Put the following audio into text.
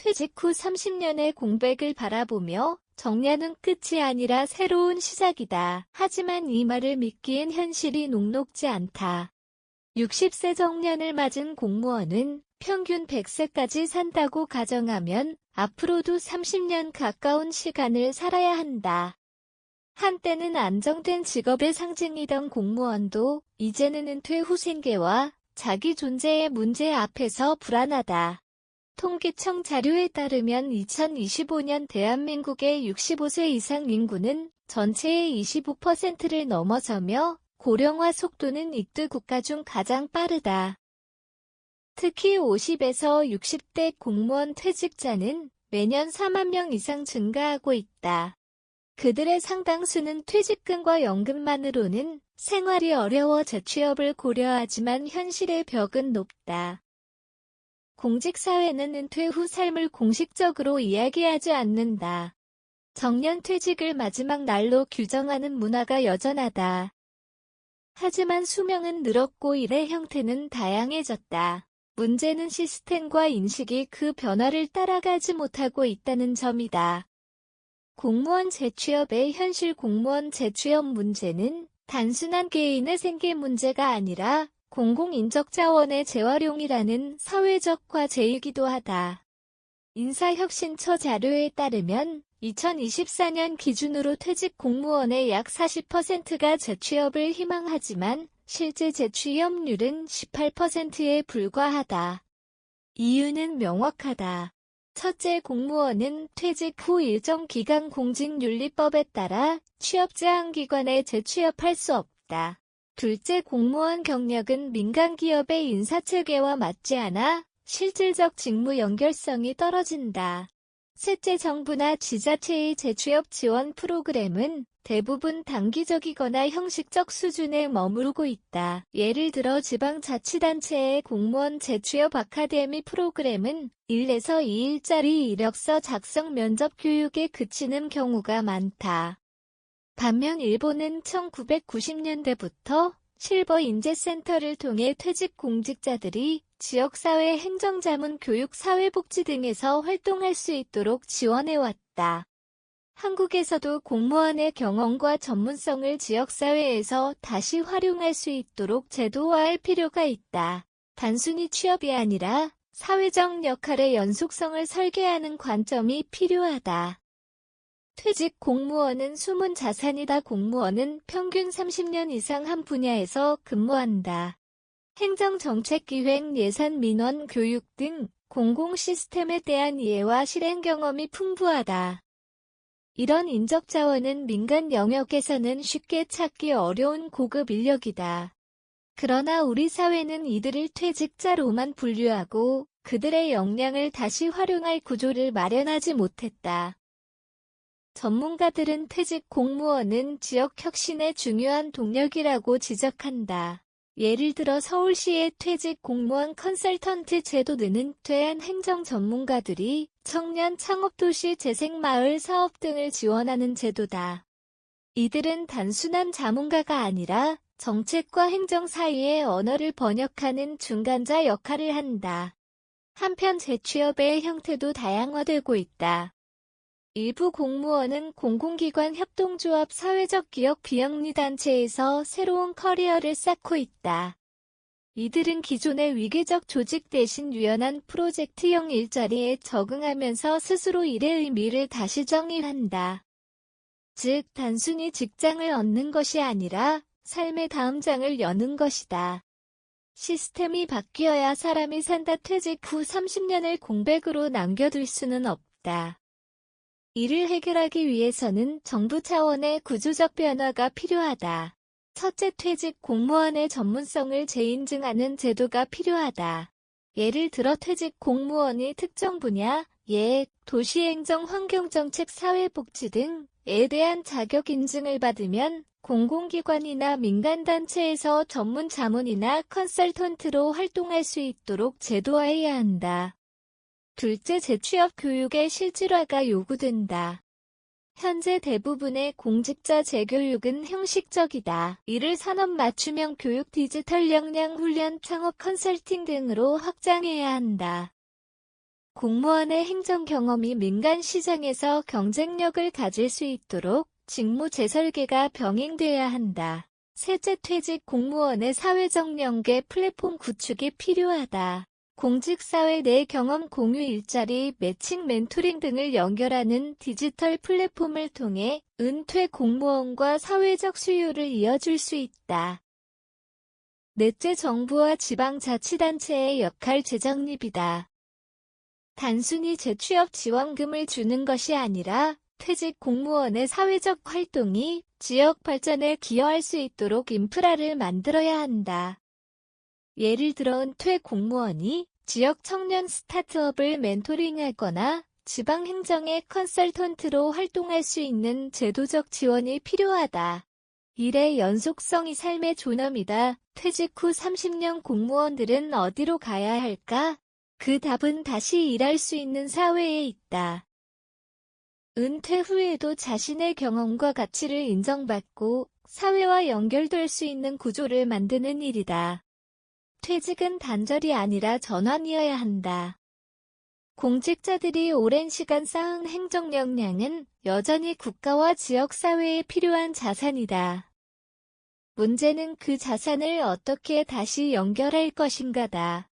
퇴직 후 30년의 공백을 바라보며 정년은 끝이 아니라 새로운 시작이다. 하지만 이 말을 믿기엔 현실이 녹록지 않다. 60세 정년을 맞은 공무원은 평균 100세까지 산다고 가정하면 앞으로도 30년 가까운 시간을 살아야 한다. 한때는 안정된 직업의 상징이던 공무원도 이제는 은퇴 후 생계와 자기 존재의 문제 앞에서 불안하다. 통계청 자료에 따르면 2025년 대한민국의 65세 이상 인구는 전체의 25%를 넘어서며 고령화 속도는 익두 국가 중 가장 빠르다. 특히 50에서 60대 공무원 퇴직자는 매년 4만 명 이상 증가하고 있다. 그들의 상당수는 퇴직금과 연금만으로는 생활이 어려워 재취업을 고려하지만 현실의 벽은 높다. 공직사회는 은퇴 후 삶을 공식적으로 이야기하지 않는다. 정년 퇴직을 마지막 날로 규정하는 문화가 여전하다. 하지만 수명은 늘었고 일의 형태는 다양해졌다. 문제는 시스템과 인식이 그 변화를 따라가지 못하고 있다는 점이다. 공무원 재취업의 현실. 공무원 재취업 문제는 단순한 개인의 생계 문제가 아니라 공공인적자원의 재활용이라는 사회적 과제이기도 하다. 인사혁신처 자료에 따르면 2024년 기준으로 퇴직 공무원의 약 40%가 재취업을 희망하지만 실제 재취업률은 18%에 불과하다. 이유는 명확하다. 첫째, 공무원은 퇴직 후 일정 기간 공직윤리법에 따라 취업제한기관에 재취업할 수 없다. 둘째, 공무원 경력은 민간기업의 인사체계와 맞지 않아 실질적 직무 연결성이 떨어진다. 셋째, 정부나 지자체의 재취업 지원 프로그램은 대부분 단기적이거나 형식적 수준에 머무르고 있다. 예를 들어 지방자치단체의 공무원 재취업 아카데미 프로그램은 1에서 2일짜리 이력서 작성 면접 교육에 그치는 경우가 많다. 반면 일본은 1990년대부터 실버 인재센터를 통해 퇴직 공직자들이 지역사회 행정자문 교육 사회복지 등에서 활동할 수 있도록 지원해왔다. 한국에서도 공무원의 경험과 전문성을 지역사회에서 다시 활용할 수 있도록 제도화할 필요가 있다. 단순히 취업이 아니라 사회적 역할의 연속성을 설계하는 관점이 필요하다. 퇴직 공무원은 숨은 자산이다. 공무원은 평균 30년 이상 한 분야에서 근무한다. 행정정책기획, 예산, 민원, 교육 등 공공 시스템에 대한 이해와 실행 경험이 풍부하다. 이런 인적자원은 민간 영역에서는 쉽게 찾기 어려운 고급 인력이다. 그러나 우리 사회는 이들을 퇴직자로만 분류하고 그들의 역량을 다시 활용할 구조를 마련하지 못했다. 전문가들은 퇴직 공무원은 지역 혁신의 중요한 동력이라고 지적한다. 예를 들어 서울시의 퇴직 공무원 컨설턴트 제도는 은퇴한 행정 전문가들이 청년 창업도시 재생마을 사업 등을 지원하는 제도다. 이들은 단순한 자문가가 아니라 정책과 행정 사이의 언어를 번역하는 중간자 역할을 한다. 한편 재취업의 형태도 다양화되고 있다. 일부 공무원은 공공기관 협동조합 사회적 기업 비영리단체에서 새로운 커리어를 쌓고 있다. 이들은 기존의 위계적 조직 대신 유연한 프로젝트형 일자리에 적응하면서 스스로 일의 의미를 다시 정의한다. 즉, 단순히 직장을 얻는 것이 아니라 삶의 다음 장을 여는 것이다. 시스템이 바뀌어야 사람이 산다. 퇴직 후 30년을 공백으로 남겨둘 수는 없다. 이를 해결하기 위해서는 정부 차원의 구조적 변화가 필요하다. 첫째, 퇴직 공무원의 전문성을 재인증하는 제도가 필요하다. 예를 들어 퇴직 공무원이 특정 분야, 도시행정, 환경정책, 사회복지 등에 대한 자격 인증을 받으면 공공기관이나 민간단체에서 전문 자문이나 컨설턴트로 활동할 수 있도록 제도화해야 한다. 둘째, 재취업 교육의 실질화가 요구된다. 현재 대부분의 공직자 재교육은 형식적이다. 이를 산업 맞춤형 교육, 디지털 역량 훈련, 창업 컨설팅 등으로 확장해야 한다. 공무원의 행정 경험이 민간 시장에서 경쟁력을 가질 수 있도록 직무 재설계가 병행돼야 한다. 셋째, 퇴직 공무원의 사회적 연계 플랫폼 구축이 필요하다. 공직사회 내 경험 공유, 일자리, 매칭, 멘토링 등을 연결하는 디지털 플랫폼을 통해 은퇴 공무원과 사회적 수요를 이어줄 수 있다. 넷째, 정부와 지방자치단체의 역할 재정립이다. 단순히 재취업 지원금을 주는 것이 아니라 퇴직 공무원의 사회적 활동이 지역 발전에 기여할 수 있도록 인프라를 만들어야 한다. 예를 들어 은퇴 공무원이 지역 청년 스타트업을 멘토링하거나 지방행정의 컨설턴트로 활동할 수 있는 제도적 지원이 필요하다. 일의 연속성이 삶의 존엄이다. 퇴직 후 30년 공무원들은 어디로 가야 할까? 그 답은 다시 일할 수 있는 사회에 있다. 은퇴 후에도 자신의 경험과 가치를 인정받고 사회와 연결될 수 있는 구조를 만드는 일이다. 퇴직은 단절이 아니라 전환이어야 한다. 공직자들이 오랜 시간 쌓은 행정 역량은 여전히 국가와 지역사회에 필요한 자산이다. 문제는 그 자산을 어떻게 다시 연결할 것인가다.